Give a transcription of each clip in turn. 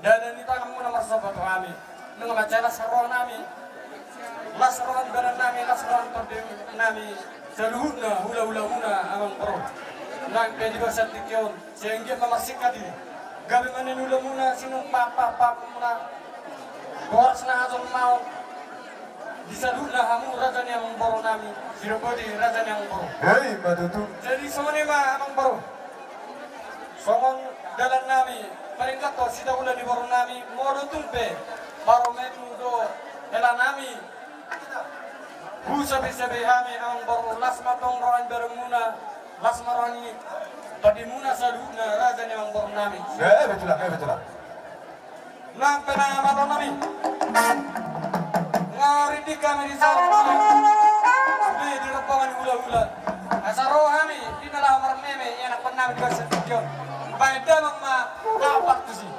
dan ini tangan muna marsobat kami nung macam saron nami lasron baran nami lasron terdem nami seluruhnya hula muna amang pro nang pedigo sertikion sehingga memasikati gabi mana hula muna sinung papa muna boras na azon mau disalulah hamu raja yang boro nami dirobodi raja yang boro hei matutu jadi semuanya mah amang boro songon dalan nami peringkat to sida ulah di boro nami modo tumpe baro menudo hela nami busa bisa behami amang boro lasma tong roan bermuna lasma rani tadi muna saluna raja yang boro nami betul lah nang pena mato nami ngari kami di sana di repangan gula asaro kami di nalamar meme yang pernah di bahasa tujuan baida mama kapak tu sih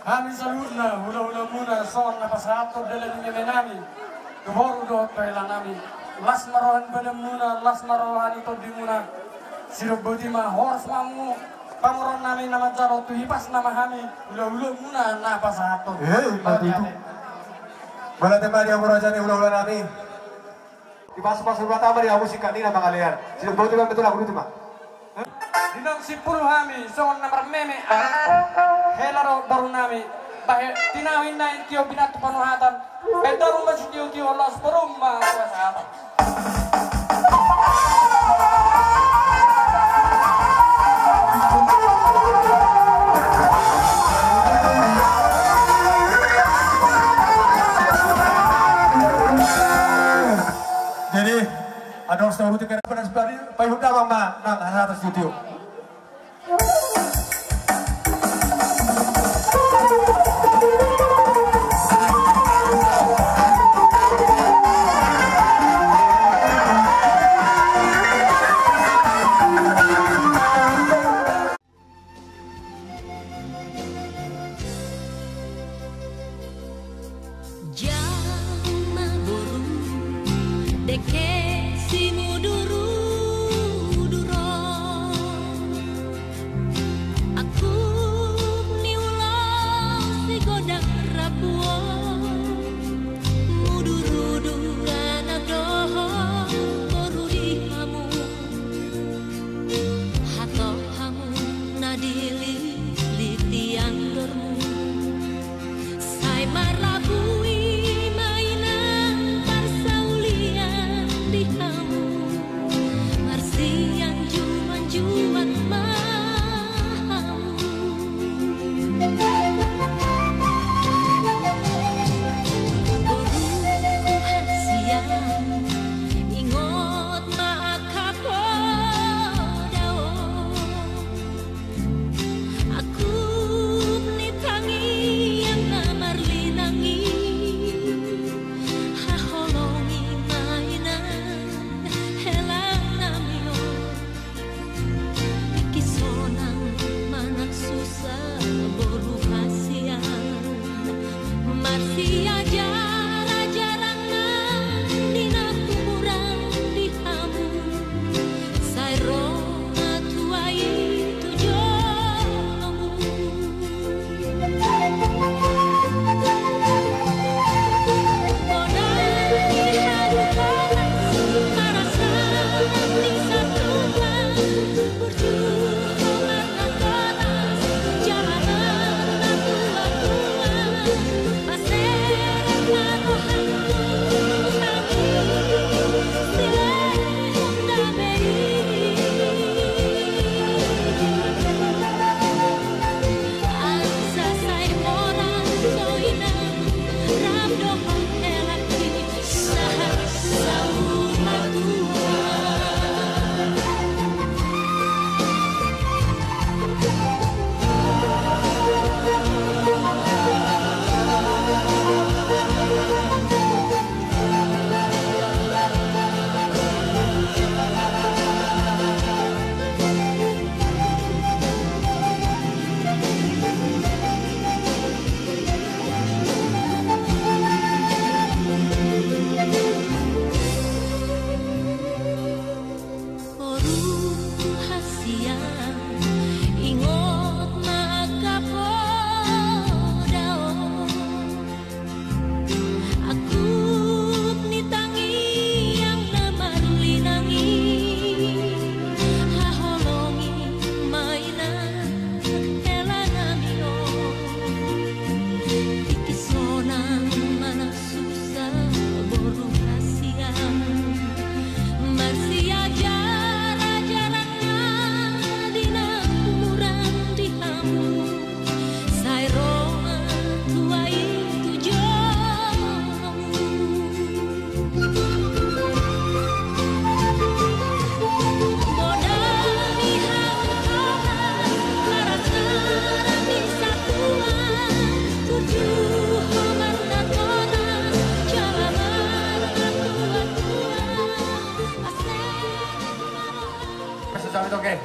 Kami saludna hula-hula muna son napasato dala ni menami. Keboru do pela nami. Las marohan badam muna, las marohan itu di muna. Sirok bodi ma hors mamu. Pamoron nami nama jaro tu hipas nama kami. Hula-hula muna napasato. Mati itu. Bala temani ang murajani hula-hula nami. Ipasok-pasok ba tama niya musik kanina mga liyan. Sirok bodi ma betul aku dito ma. Dinang sipul kami, son nomor meme. Helaro baru nami. Bahaya tinawin na kio binatu panuhatan. Bedarum masih kio los perumah kuasa. Jadi ada orang tahu rutin kerana seperti payung damang ma nang atas studio.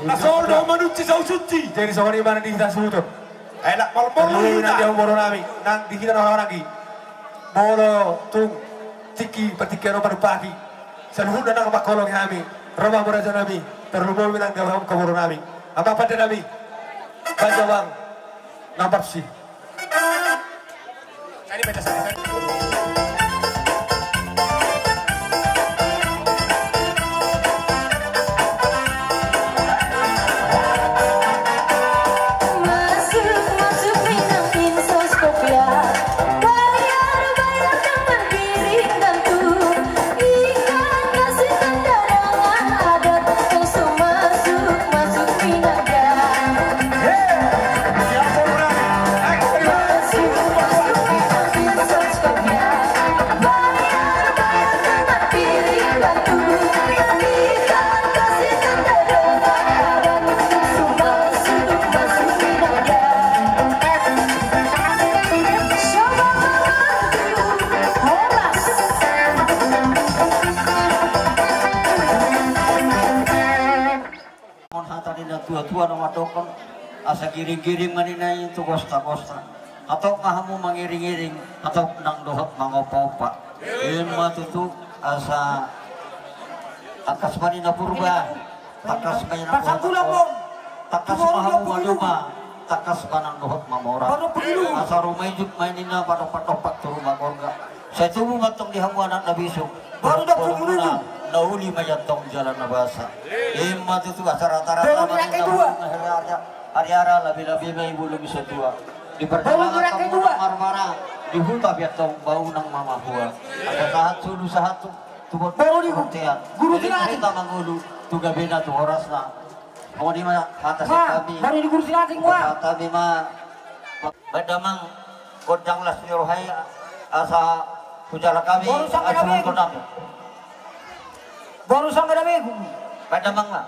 Asal do manuci sau suci. Jadi soal di mana di kita sutup. Elak mal-mal Nanti yang boro nami, nanti kita orang lagi. Boro tung tiki petikan pada pagi. Seluruh dan apa kolong kami. Rumah beraja nami. Terlalu bilang ke boro nami. Apa pada nami? Panjang nampak sih. Ini baca saya. tua-tua nama dokon asa giring-giring maninay itu kosta-kosta atau mahamu mangiring-iring atau nang dohot mangopopa ilmu tutu asa takas manina purba takas manina purba takas mahamu maduma takas manang dohot mamora asa rumay juk manina patok-patok turu magorga saya tubuh matong di hamuan anak nabisuk baru dapat muna nauli mayatong jalan nabasa imma itu rata-rata hari-hari lebih-lebih may bulong isa tua di perjalanan kamu marmara di huta biatong bau nang mama buah ada sahat sulu sahat tubot baru di hutian jadi kita mangulu tuga bina tu oras na mau di mana atas kami baru di kursi nating wa kami mah badamang godang las rohai asa pujala kami asun kodam baru sampai dah minggu pada mangla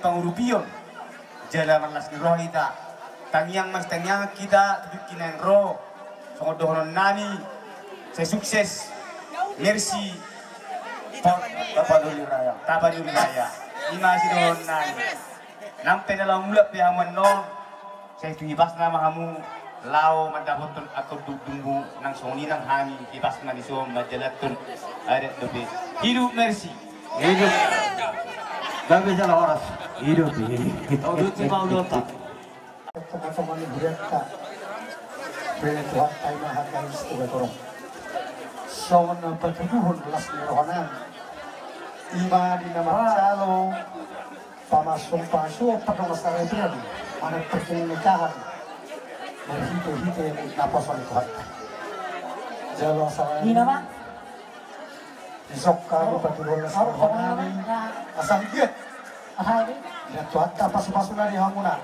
Pangurupion jalan malas roh kita tangyang mas tangyang kita tujukin roh songodohon nani saya sukses merci tapaduli raya imasi dohon nani nampe dalam mulap dia menon saya tuibas nama kamu lao mandapotun aku dudunggu nang soni nang hani ibas na diso majalatun ada lebih hidup merci hidup gak bisa lah horas Hidup Auduti maudota. Teman-teman berita Beli Tuhan tayo mahal istiwa turong Songon na patuduhon Las nirohanan Ima di nama calo Pamasong paso Pagkamasara ito yan Manag perkinikahan Maghito-hito yung napasan ni Tuhan Jalo sa Di nama? Isok kami patuduhon Las nirohanan Asang giyat Ahali? Ya Tuhan tapas-paso na niya muna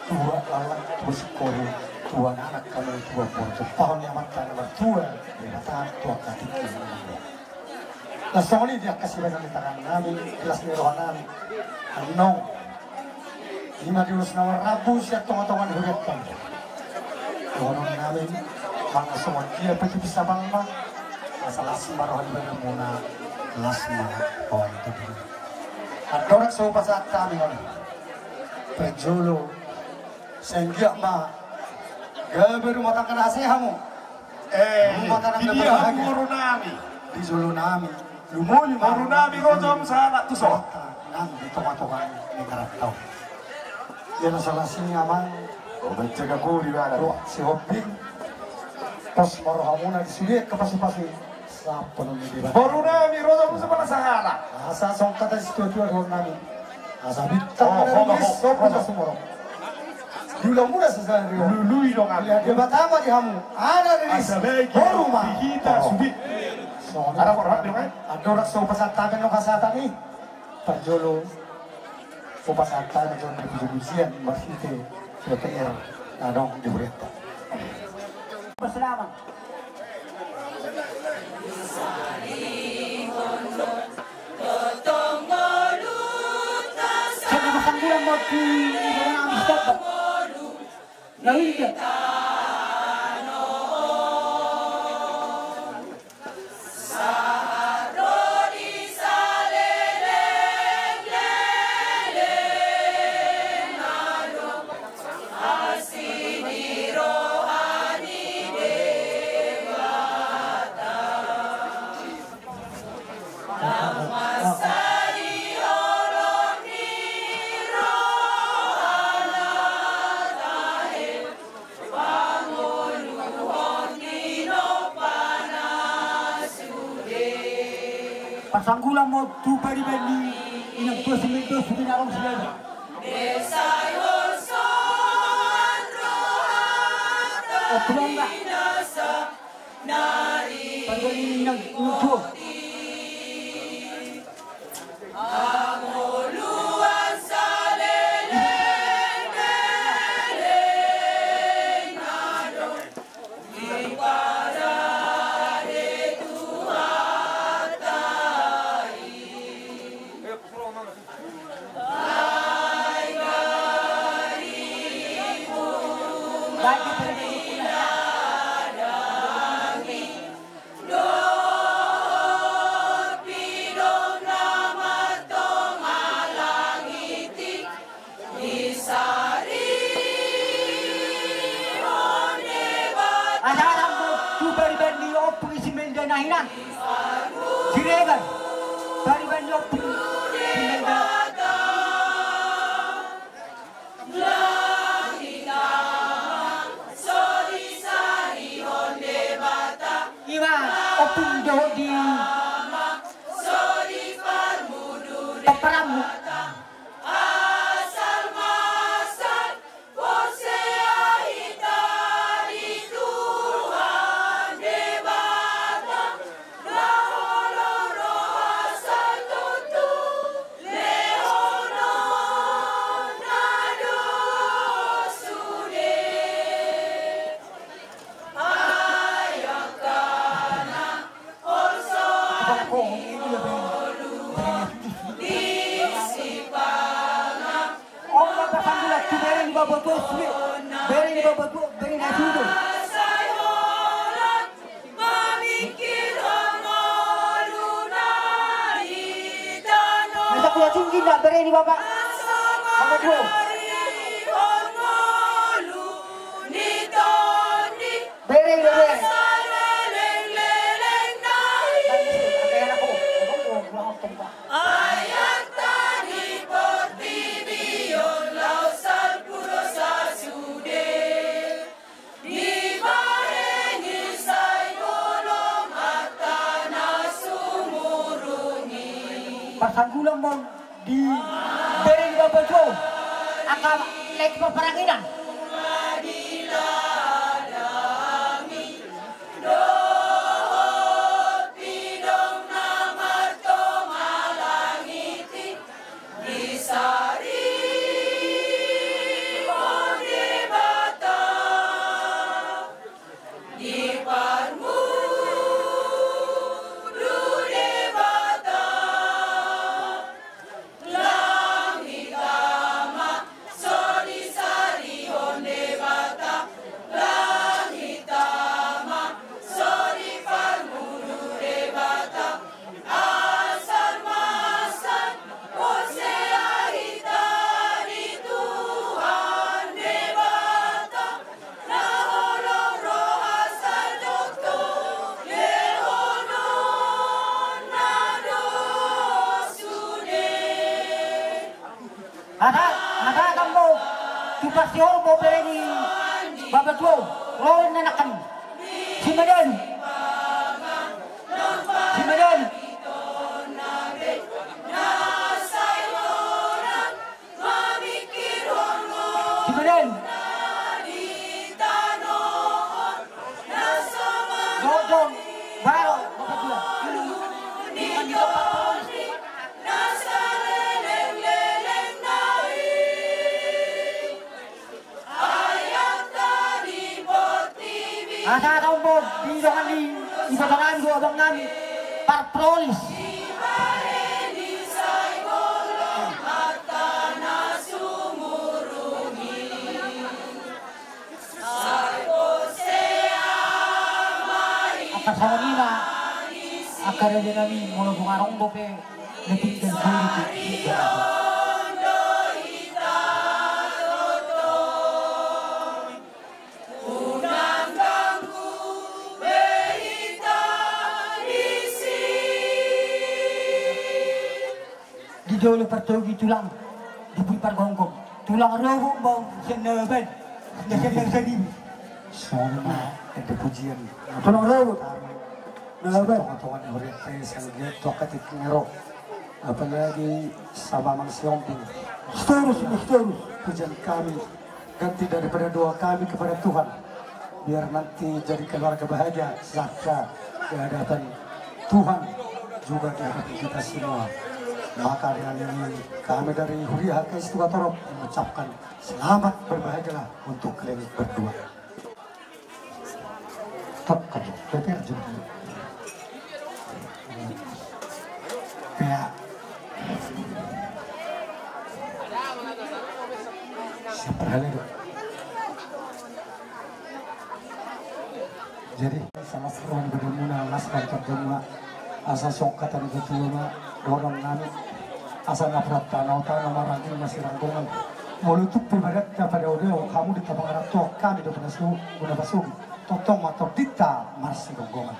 Tua lalang terus koru tua anak kamu tua porto tahun yang mata nomor tua berkata tua katik nah soalnya dia kasih banyak tangan nami kelas nerohanan anong 5 nomor rabu siap tong-tongan huratan orang nami mana semua dia pergi bisa bangma masalah semarohan dengan muna lasma oh itu dia ada orang sobat saat kami perjolo sehingga ma gabe rumah tangga nasehamu rumah tangga berbahagia Morunami. di Solo nami lumoni Morunami rojom sana tuh so. nang di tomat-tomat negara tau ya salah sini aman Baca kuri ada. si hopping pas marohamuna disuliat ke pasi-pasi sapon di bawah Morunami rojom sebelah sana. asa song kata situ-situ nami asa bitta Ho. semua Dula muna sa Sanrio. Lului dong Ya, di Batama di hamu. Ada rilis. Baru mah. Kita subi. Ada orang dong Ada orang so pasatan no kasatan ni. Perjolo. So pasatan no di Bujusian Masite. Setelah adong di Bureta. Berselamat. Saya pasang bulan mau di bulan Amsterdam. Lalu dia. Pasanggulan mo tu peribadi inang tua semento subinarong sila. O tulongga. Pagwali inang tua. Nahinan, siregan, dari banyak Iwa, opung jauh di Peperamu. Beri ni Bapak. Apa tu? Beri beri. Ayat tadi pasanggulang mo di beri babajo akan lek peperanginan. Ada kamu tugas sior mau beri babat lo lawan anak kami si Medan si Medan si Medan Dodon baru babat lo Ada kamu bidongan di ibatangan dua abang kami parprolis. Akan sama nina akan ada kami mulai pengarong dope detik dan kulit. Dulu pertogi tulang diberi pargonggong tulang robo bang senaban yang sedih Semua ada pujian. tulang robo Naban. Tuhan horete sangat tokat iknero. Apalagi sama Mang Siomping. terus Pujian kami ganti daripada doa kami kepada Tuhan. Biar nanti jadi keluarga bahagia serta di hadapan Tuhan juga di hadapan kita semua. Maka dengan ini kami dari Huriah ke Istugatorop mengucapkan selamat berbahagialah untuk kalian berdua. Top kaji, betul juga. Ya. Siapa hal itu? Jadi sama seruan berdemuna laskan terjemah asa sokatan betul dorong nami asa naprat tanau marangin masih rangkungan menutup ibadatnya pada odeo kamu di tabang arab tua kami do pada basugi totong atau dita marsi gonggongan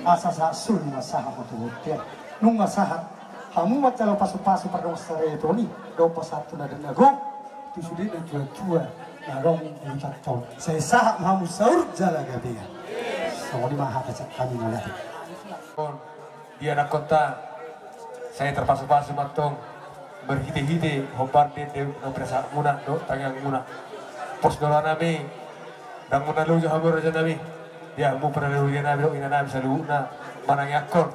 asa sasun masaha motu nung masaha kamu macam pasu-pasu pada sare itu ni do pasatu na denago tu sudah dan tua narong uncak tol saya sah kamu saur jala gabiga so di maha kami melihat di anak kota saya terpasu-pasu matong berhiti-hiti hopar di presa muna do tangang muna pos dola nami dan muna lu jahabur raja nami ya mu pernah lu dia nami do ina nami salu na manang yakon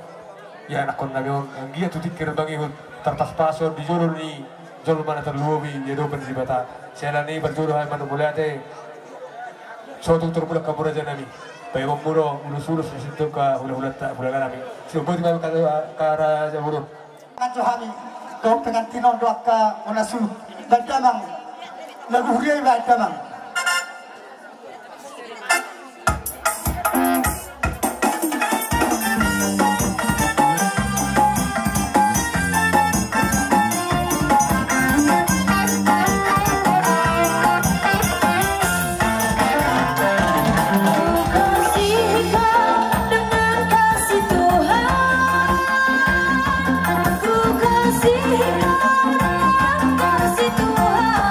ya anak kon nami on yang dia tuh tikir bangi terpas-pasu di jolo ni jolo mana terluwi dia do bersibata saya ni berjodoh hai manu muliate suatu terbulak kabur raja nami bayi muro ulus-ulus di situ ke hula-hula tak hula nami coba tinggal ke arah jaburu Johanni, dok dengan tinon doa ke onasu dan damang lagu huriai dan damang. Kasih Tuhan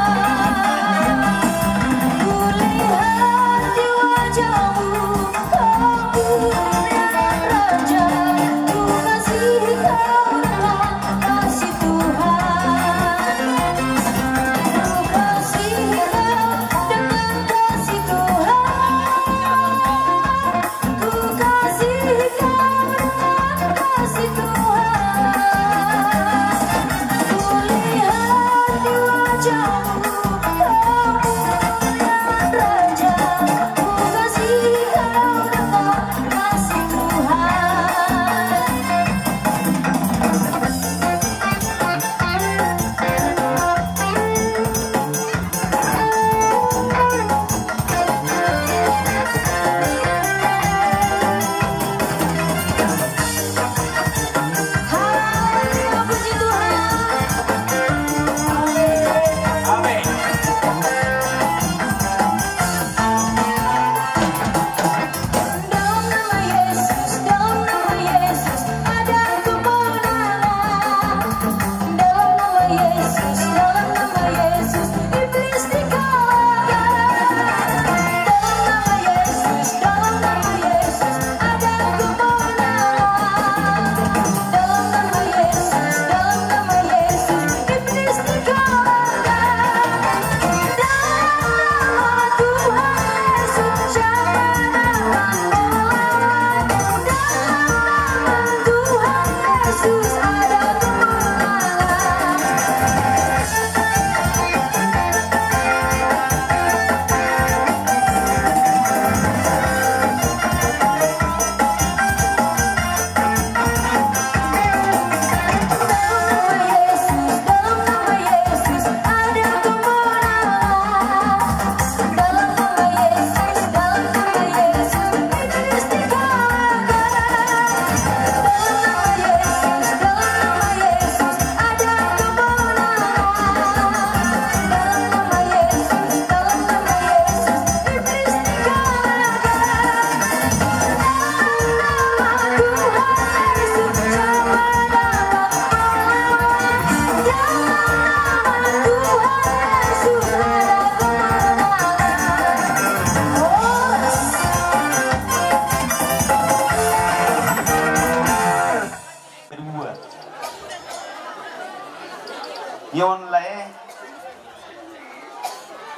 Yon lae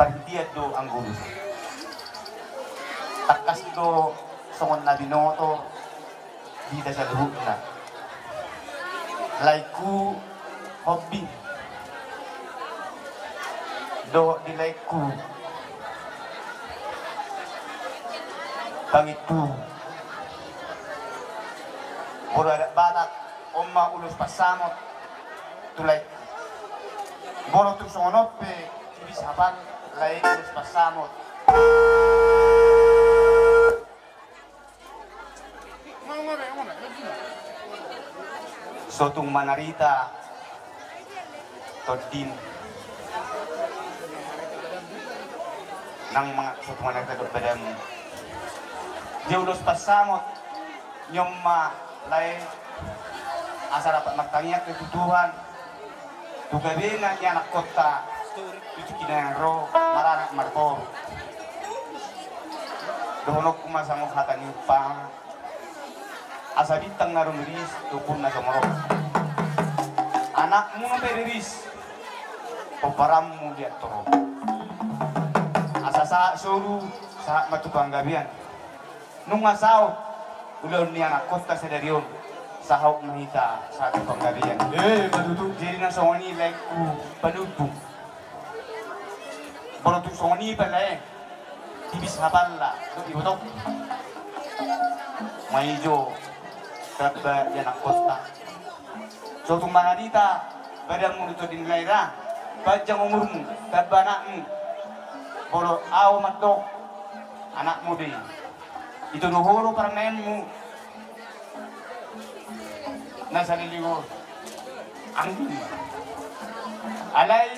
perhentian do ang gulus. Takas do songon na binoto dita sa luhut na. Laiku hobi do di laiku pangitu boro ada batak omma ulus pasamot tulai boro tu songonot pe ibis hapan lai ulus pasamot sotung manarita todin nang mga sotung manarita do badam dia ulus pasamot nyomma lai asa dapat magtangiak kebutuhan tugabena nya anak kota itu kinaro maranak marto dohonok kumasangok hatani upang asa bintang narumiris tukun na somorok anakmu ngaperiris peparammu dia toro asa sa suru sa matupang gabian nung asaw ulon ni anak kota sedarion sahok mahita sa tukang gabian maduduk jadi na songoni like ku panuduk borotuk songoni pala tibis hapalla do ibotok maijo kaba yan ang kota so tung manadita badang mo dito din laira badyang umurmu kaba anakmu boro aw matok anak mo din ito nuhuro parang nayan mo nasa niligo ang alay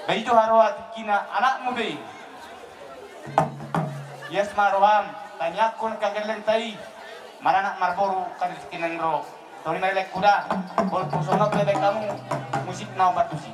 baito haroat kina anak mo din yes maroham tanyakon kagalang tayo maranak marboro kadit kinangro tori marilek kuda bol pusonok lebek kamu musik na batusi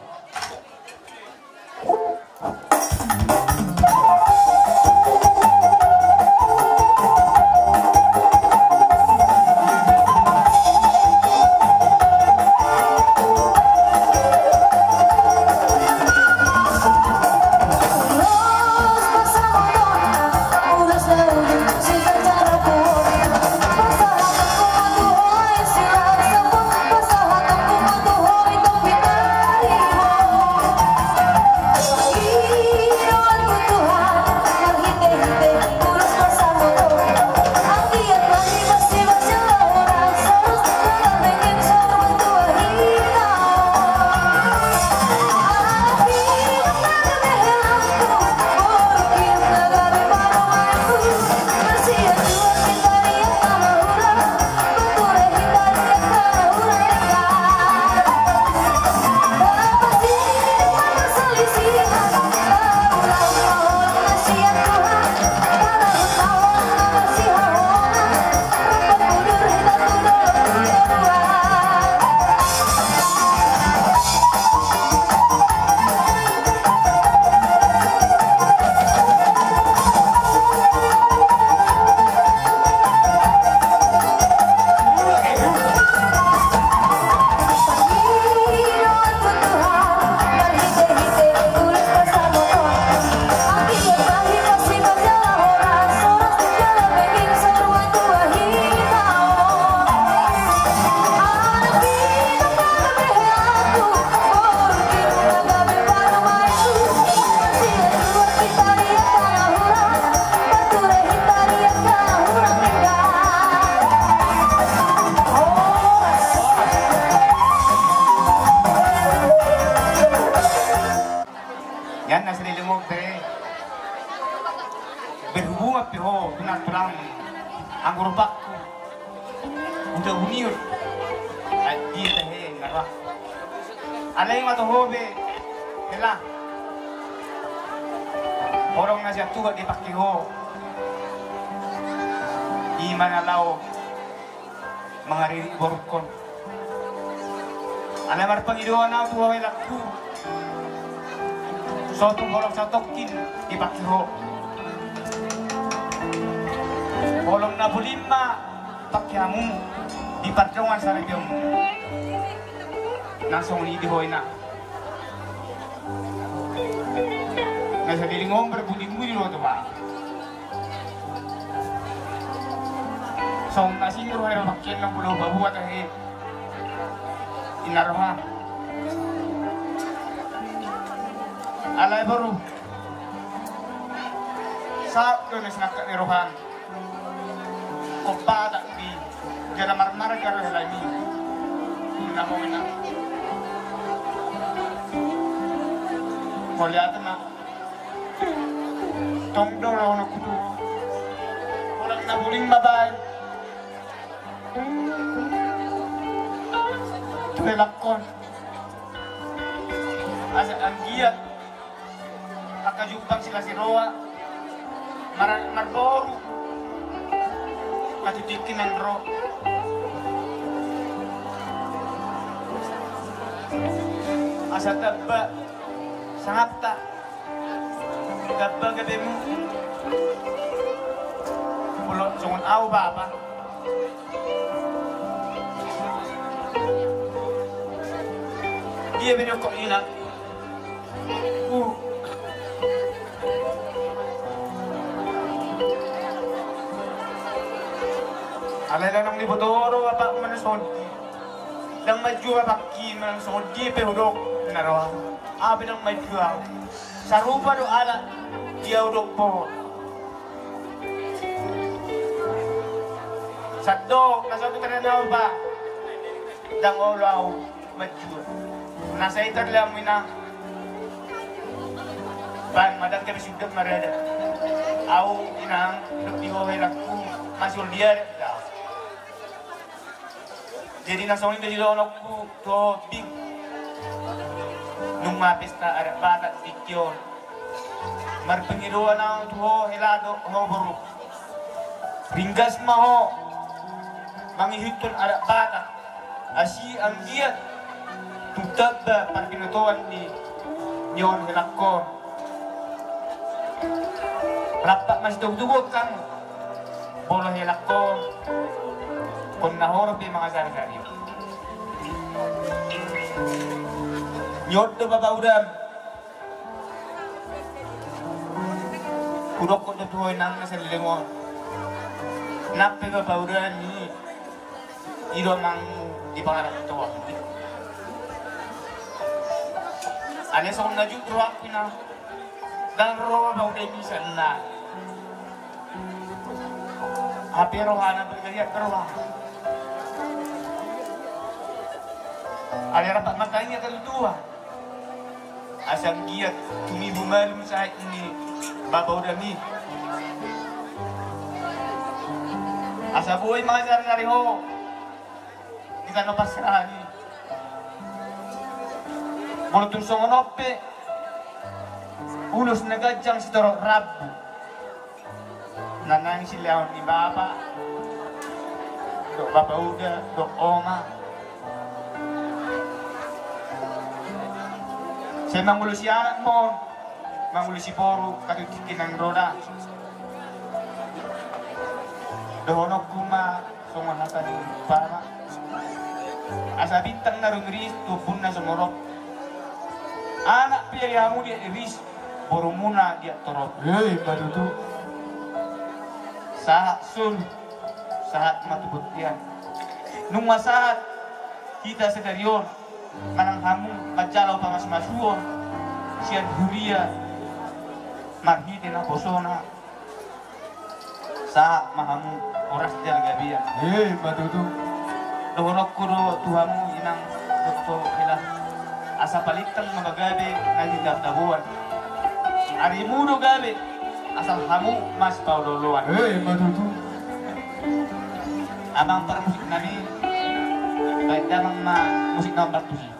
Alay matohobe, hela. Orong na siya tuwa di pakiho. Di manalaw mga ririborkon. Alay marpangidoan na tuwa may lakku. So tungkolong sa tokin di pakiho. Orong na bulima pakyamu di patrungan sa region. Langsung di hoy na. Nasa dilingong berbudi-budi lo tuh pak. Song nasi nguru hero makin lang pulau babuat ahe. Inaroha. Alay baru. Saat tu nak ni rohan. Kopa tak di. Jangan marmar karo lagi. Ina mo ina. Koliat na. Tongdo raw na kudu. Walang nabuling babay. Tulakon. Asa ang giat. Nakajupang sila si Roa. Marboro. Matitikin ng Ro. Asa taba. Sangapta. Taba gabi mo. Pulo sungon aw baba. Dia binyo ko ina. Alala nang libotoro apa manasod. Lang madyo bakki man sod di pehudok narawa. Abi nang madyo. Sa rupa do ala dia udok po. Sadok nasa kuteranaw ba? Dang olaw madyo. Nasa itar lang mina. Ban madang kami sudah marada. Au inang dihoy laku masul dia dah. Jadi nasa ulit di lonok ku to big. Nung mapista ada batat dikyon. Marpengiruan ang tuho helado ho buru. Ringgas maho. Mangihitun ada batat. Asi ang giat. Tutag ba parpinutuan di nyon helakko. Rapat mas dugdugot kan. Bolo helakko. Kung nahorog yung mga sari-sari. Nyot do babaudam. Kudok ko tuhoy nang nasa lilingon. Napi babaudam ni iro mang di pangarap ito. Anes akong najutuwak pina. Dan roh baudam bisa na. Happy rohana bergaya roh. Ada rapat makanya kedua. Asal giat tumi bumalum saat ini babaw dami. Asa buhay mga sari-sari ho. Kita napasrahan ni. Mulutun songonope. Ulos na gadyang si Toro Rabu. Nanang sila ni Baba. Dok Baba Uda, Dok Oma. Saya mangulu si anak mo, mangulu si Poro, katutikin ng roda. Dohonok kuma, sumanatan para. Asa bintang na rin tupun na sumurok. Anak piyayamu dia iris, borumuna dia torok. Hei, badudu. Saat sul, saat matubutian. Nung masaat, kita sedarion. Manang hamu macalaw pa mas masuon siya huria marhide na bosona sa mahamu oras dia gabiya Badudu. dorok kuro tuhamu inang dokto hila asa palitang magagabi na hidabdabuan ari mudo gabi asal hamu mas paululuan Badudu. abang permusik nami baik damang musik nomor 7.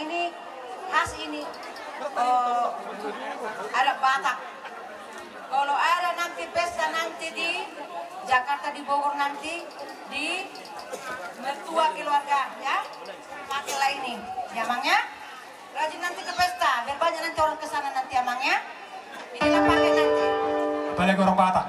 ini khas ini adat Batak. Kalau ada nanti pesta nanti di Jakarta, di Bogor nanti di mertua keluarga ya, pakailah ini ya Mang ya. Rajin nanti ke pesta, biar banyak nanti orang kesana nanti ya Mang ya. Inilah pakai nanti. Balik orang Batak.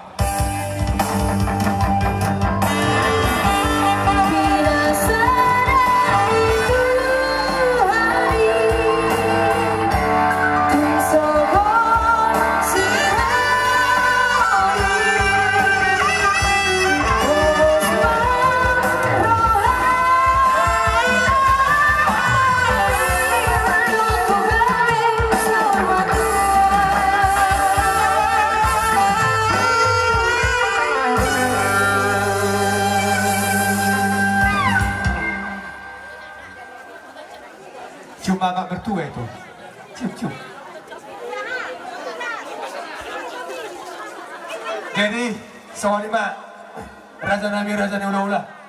Cium bapak bertua itu. Cium. Jadi, soal lima Raja Nami, Raja Ula-Ula.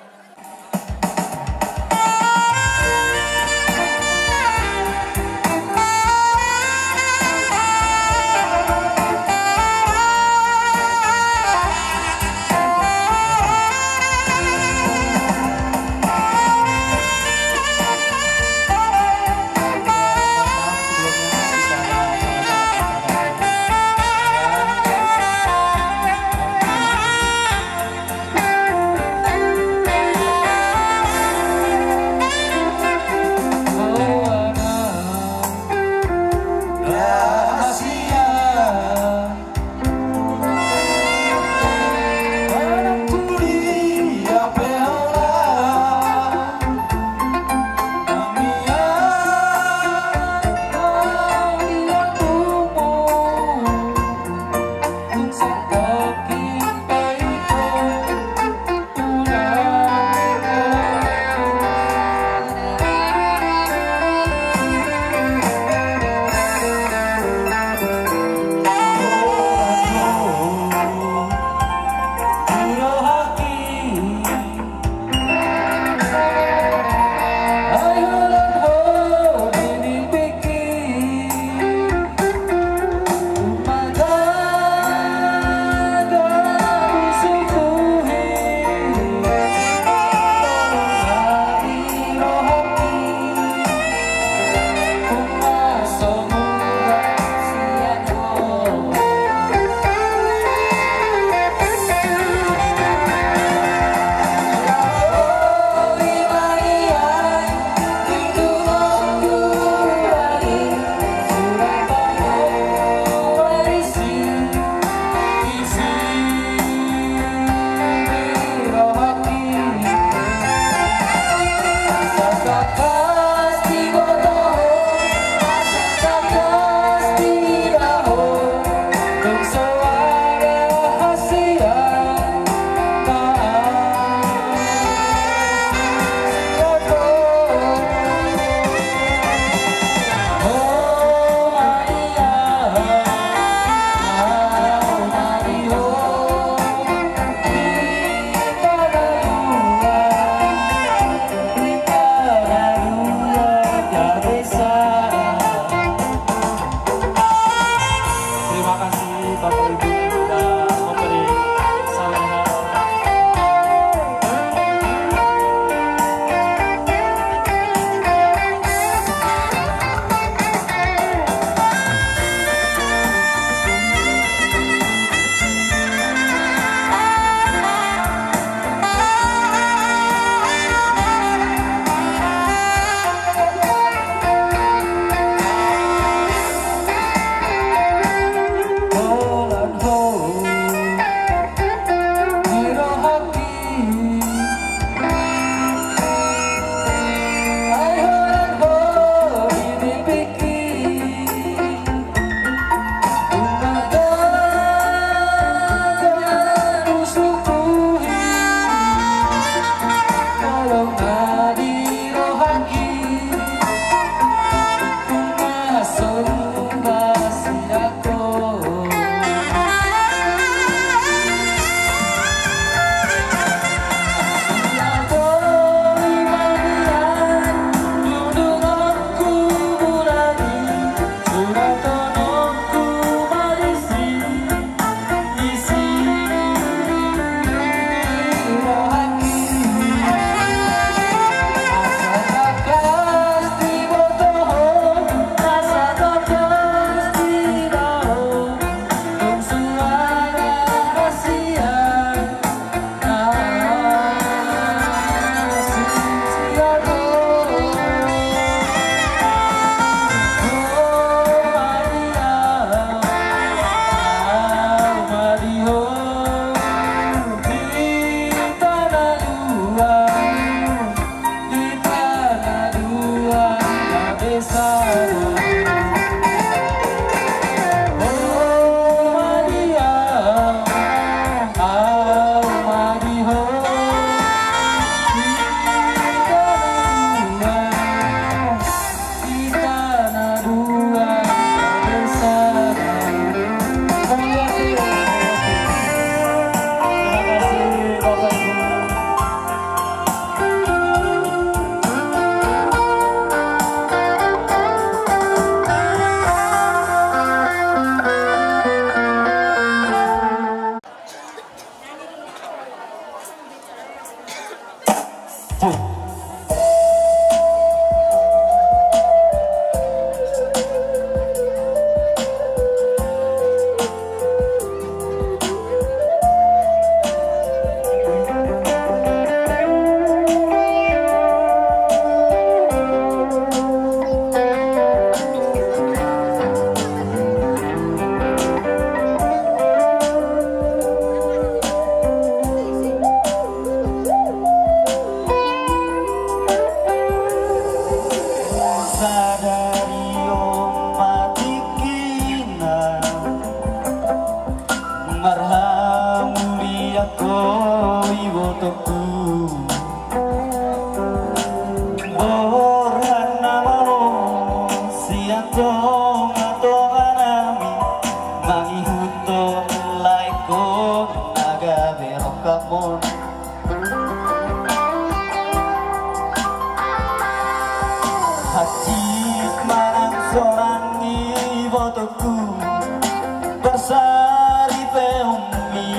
Bersari peumi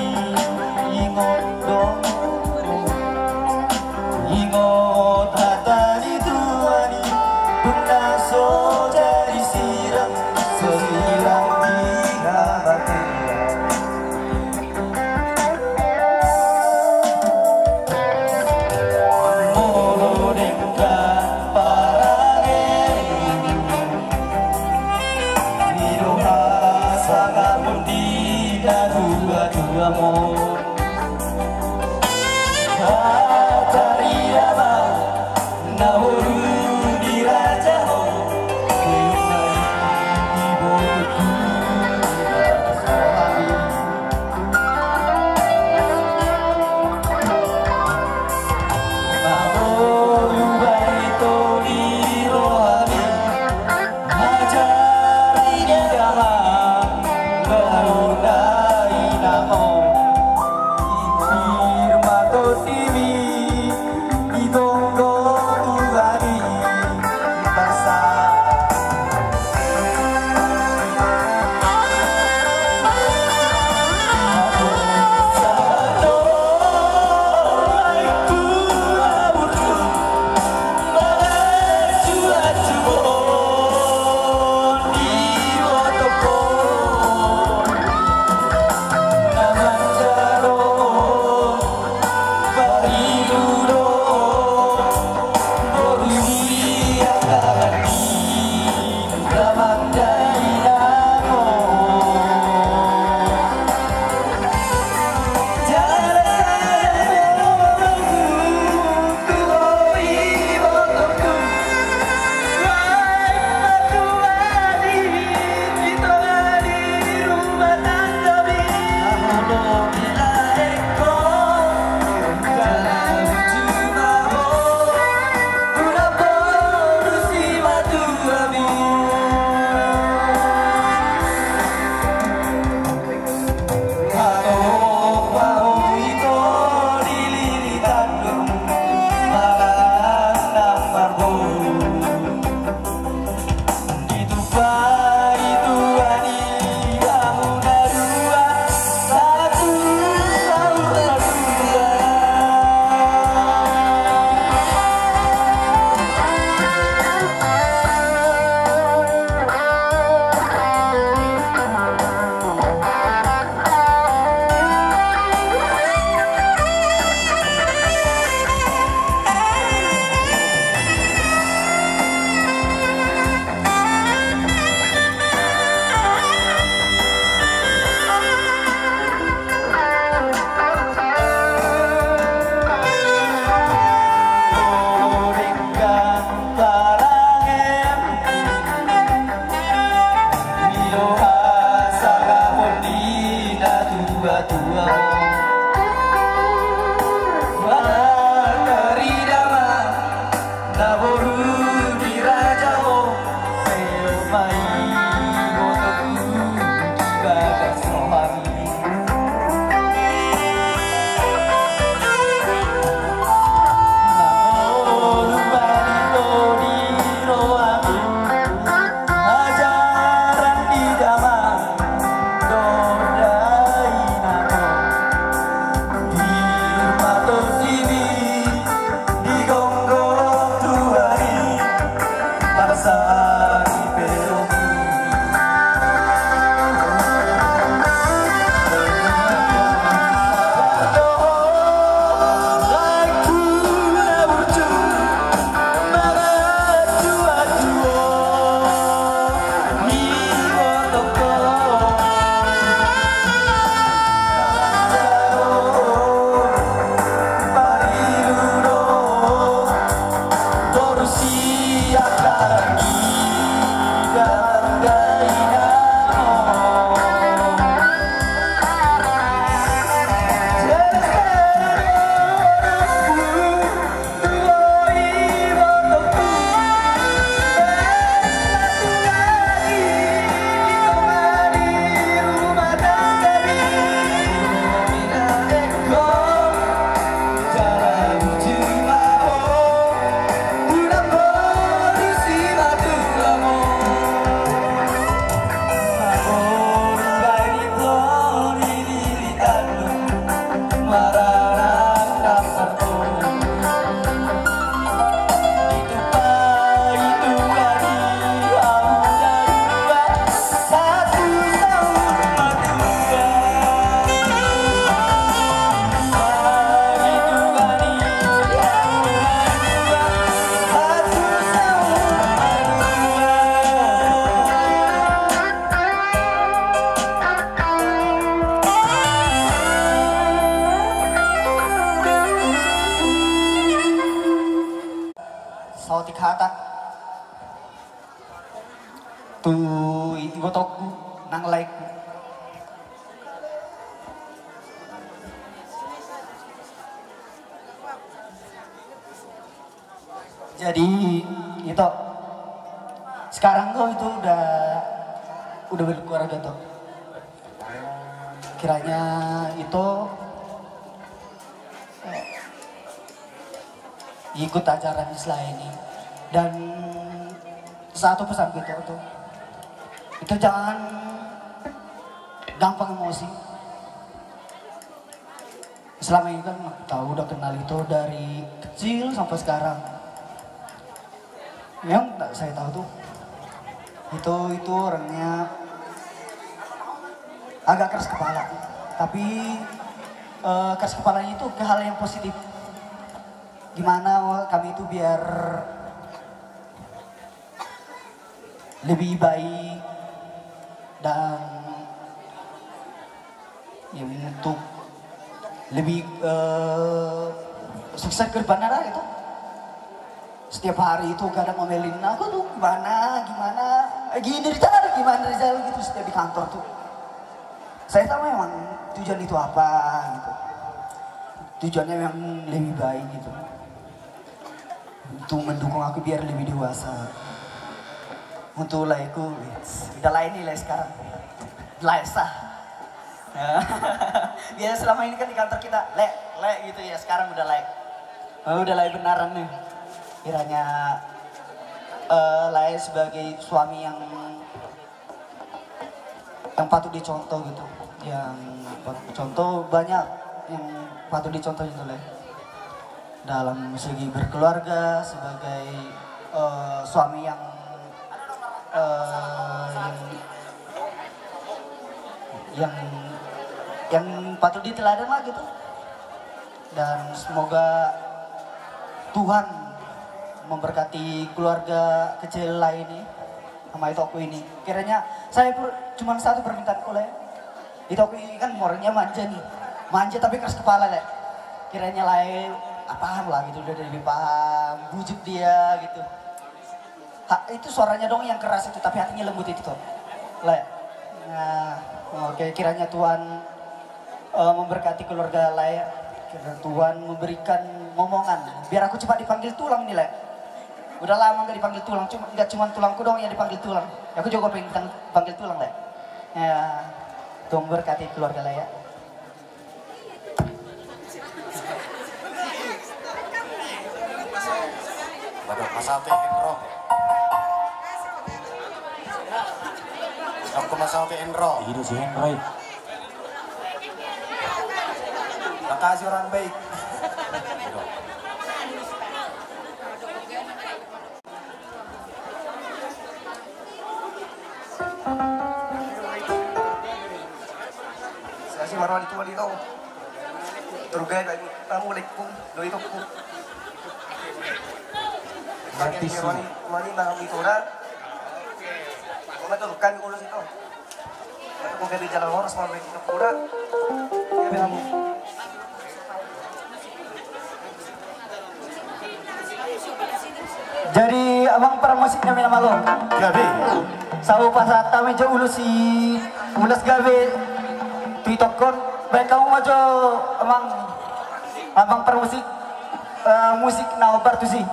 ngondong sawatik hatak tu igotokku nang like jadi itu sekarang tuh itu udah berkeluarga tuh kiranya itu ikut acara Islah ini dan satu pesan gitu tuh itu jangan gampang emosi. Selama ini kan tahu udah kenal itu dari kecil sampai sekarang. Yang saya tahu tuh itu orangnya agak keras kepala, tapi keras kepalanya itu ke hal yang positif. Gimana kami itu biar lebih baik dan ya untuk lebih sukses ke depannya lah itu. Setiap hari itu kadang ngomelin aku tuh gimana gini Rizal gitu setiap di kantor tuh. Saya tahu memang tujuan itu apa gitu. Tujuannya memang lebih baik gitu. Untuk mendukung aku biar lebih dewasa. Untuk laiku, udah lain nih lah sekarang. Laisa. Ya selama ini kan di kantor kita le gitu ya, sekarang udah like. Udah like benaran nih. Kiranya Lai sebagai suami yang patut dicontoh gitu, yang contoh banyak yang patut dicontoh gitu Lai dalam segi berkeluarga, sebagai suami yang patut diteladan lah gitu. Dan semoga Tuhan memberkati keluarga kecil ini sama itu aku ini. Kiranya saya cuma satu permintaan oleh itu aku ini kan orangnya manja nih, manja tapi keras kepala deh. Kiranya paham lah gitu, udah lebih paham, bujuk dia gitu. Itu suaranya dong yang keras itu, tapi hatinya lembut itu tuh. Nah, oke, kiranya Tuhan memberkati keluarga kiranya Tuhan memberikan ngomongan biar aku cepat dipanggil tulang nih Udah lama gak dipanggil tulang, nggak cuma tulangku dong yang dipanggil tulang. Aku juga pengen panggil tulang ya. Tuhan berkati keluarga ya. Badak masate Enro. Aku masate Enro. Ini si Enro. Makasih orang baik. Saya si Marwan itu dito. Turugay lagi tamu lekung do itu ku. Nanti si mani na dito na. Kung matulukan ko ulo dito. Kung kaya di jalan oras mga dito pura. Ya binamu. Jadi abang promosiknya nama lo. Gabe. Sabu pasata meja ulas gabe. Tuitokon. Baik kamu maju abang promosik musik na obar tu sih.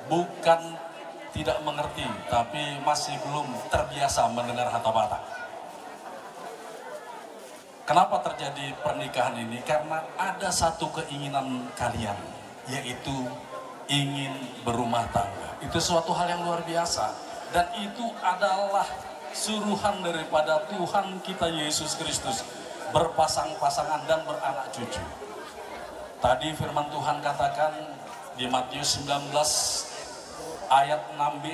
bukan tidak mengerti, tapi masih belum terbiasa mendengar kata Batak. Kenapa terjadi pernikahan ini? Karena ada satu keinginan kalian, yaitu ingin berumah tangga. Itu suatu hal yang luar biasa, dan itu adalah suruhan daripada Tuhan kita Yesus Kristus, berpasang-pasangan dan beranak cucu. Tadi firman Tuhan katakan di Matius 19 ayat 6b,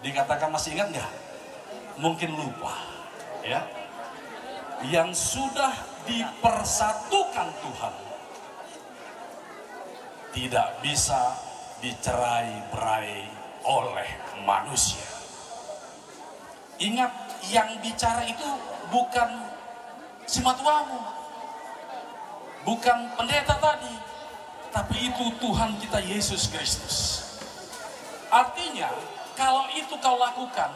dikatakan, masih ingat nggak? Mungkin lupa, ya. Yang sudah dipersatukan Tuhan tidak bisa dicerai-berai oleh manusia. Ingat, yang bicara itu bukan si matuamu, bukan pendeta tadi, tapi itu Tuhan kita Yesus Kristus. Artinya, kalau itu kau lakukan,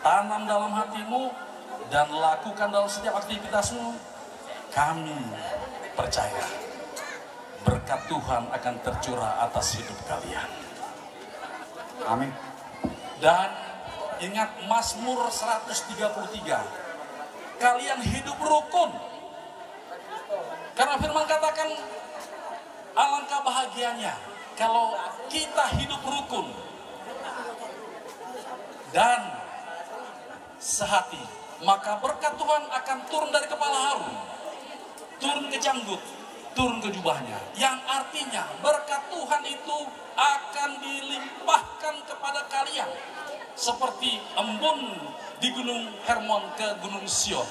tanam dalam hatimu dan lakukan dalam setiap aktivitasmu, kami percaya berkat Tuhan akan tercurah atas hidup kalian. Amin. Dan ingat Mazmur 133, kalian hidup rukun. Karena firman katakan, alangkah bahagianya kalau kita hidup rukun dan sehati. Maka berkat Tuhan akan turun dari kepala Harun, turun ke janggut, turun ke jubahnya. Yang artinya berkat Tuhan itu akan dilimpahkan kepada kalian. Seperti embun di Gunung Hermon ke Gunung Sion.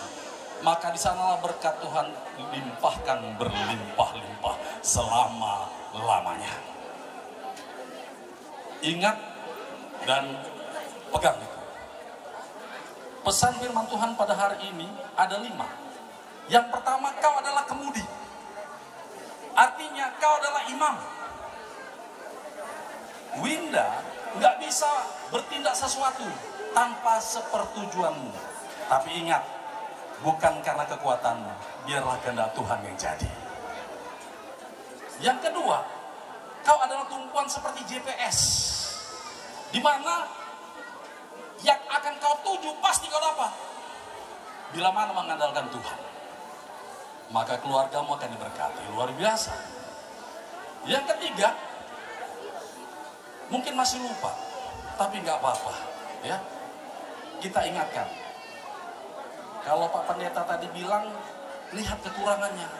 Maka di sanalah berkat Tuhan dilimpahkan berlimpah-limpah selama-lamanya. Ingat dan pegang itu. Pesan firman Tuhan pada hari ini ada 5. Yang pertama, kau adalah kemudi. Artinya kau adalah imam. Winda nggak bisa bertindak sesuatu tanpa sepertujuanmu. Tapi ingat, bukan karena kekuatanmu, biarlah kehendak Tuhan yang jadi. Yang kedua, kau adalah tumpuan seperti GPS, di mana yang akan kau tuju pasti kau dapat bila mana mengandalkan Tuhan. Maka keluargamu akan diberkati luar biasa. Yang ketiga, mungkin masih lupa, tapi nggak apa-apa, ya. Kita ingatkan. Kalau Pak Pendeta tadi bilang lihat kekurangannya,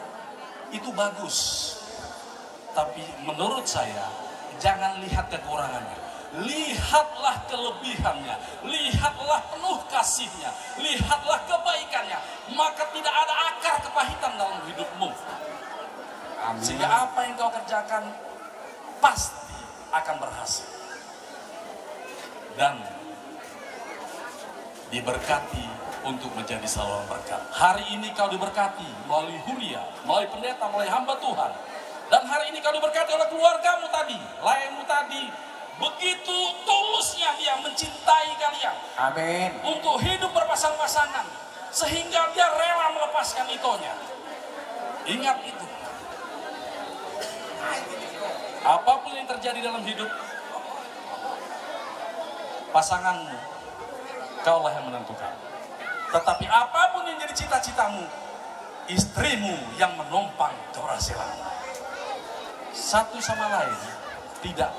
itu bagus. Tapi menurut saya jangan lihat kekurangannya. Lihatlah kelebihannya, lihatlah penuh kasihnya, lihatlah kebaikannya, maka tidak ada akar kepahitan dalam hidupmu. Amin. Sehingga apa yang kau kerjakan pasti akan berhasil dan diberkati untuk menjadi saluran berkat. Hari ini kau diberkati melalui Huria, melalui pendeta, melalui hamba Tuhan, dan hari ini kau diberkati oleh keluargamu tadi, layanmu tadi. Begitu tulusnya dia mencintai kalian. Amin. Untuk hidup berpasang-pasangan. Sehingga dia rela melepaskan itonya. Ingat itu. Apapun yang terjadi dalam hidup pasanganmu, kaulah yang menentukan. Tetapi apapun yang jadi cita-citamu, istrimu yang menumpang keberhasilan. Satu sama lain tidak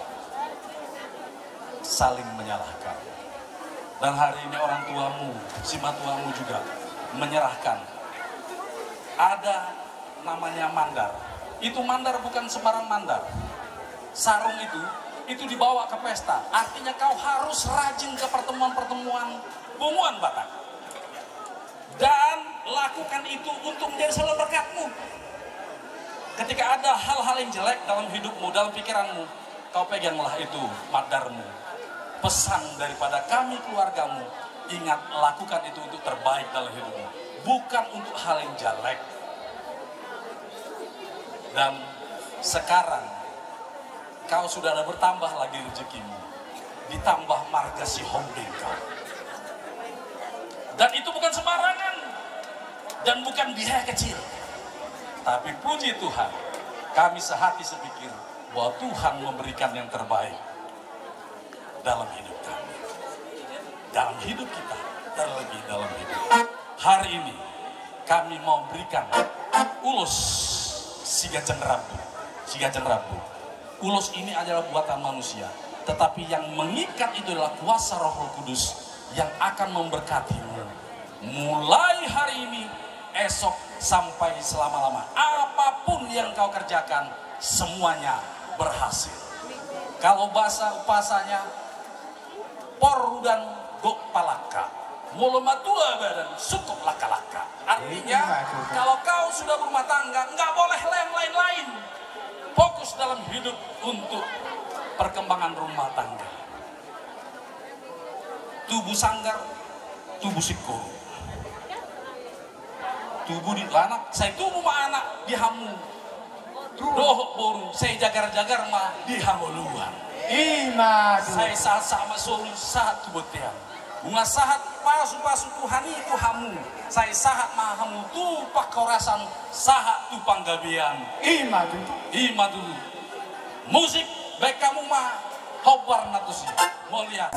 saling menyalahkan. Dan hari ini orang tuamu, si matuamu juga menyerahkan. Ada namanya mandar. Itu mandar bukan sembarang mandar. Sarung itu dibawa ke pesta. Artinya kau harus rajin ke pertemuan-pertemuan bunguan Batak. Dan lakukan itu untuk menjadi saluran berkatmu. Ketika ada hal-hal yang jelek dalam hidupmu, dalam pikiranmu, kau peganglah itu mandarmu. Pesan daripada kami keluargamu, ingat, lakukan itu untuk terbaik dalam hidupmu, bukan untuk hal yang jelek. Dan sekarang kau sudah ada bertambah lagi rezekimu, ditambah marga si holding kau. Dan itu bukan sembarangan dan bukan biaya kecil. Tapi puji Tuhan, kami sehati sepikir bahwa Tuhan memberikan yang terbaik dalam hidup kami, dalam hidup kita, terlebih dalam hidup. Hari ini kami mau berikan ulos Sigajan Rabu. Ulos ini adalah buatan manusia, tetapi yang mengikat itu adalah kuasa Roh Kudus yang akan memberkatimu. Mulai hari ini, esok sampai selama-lama. Apapun yang kau kerjakan, semuanya berhasil. Kalau bahasa upasanya, porudan gok palaka, mulu matua badan sukup laka-laka. Artinya, kalau kau sudah berumah tangga, nggak boleh yang lain-lain. Fokus dalam hidup untuk perkembangan rumah tangga. Tubuh sanggar, tubuh sikul. Tubuh di anak, saya tubuh mah anak dihamu. Dohok boru, saya jagar-jagar mah dihamuluan. Saya saat sama solu saat tubetian. Bunga sahat pasu-pasu Tuhan itu hamu. Saya sahat mahamu tu pakorasan sahat tu panggabian. Ima dulu. Musik baik kamu mah hobar natusi. Mau lihat.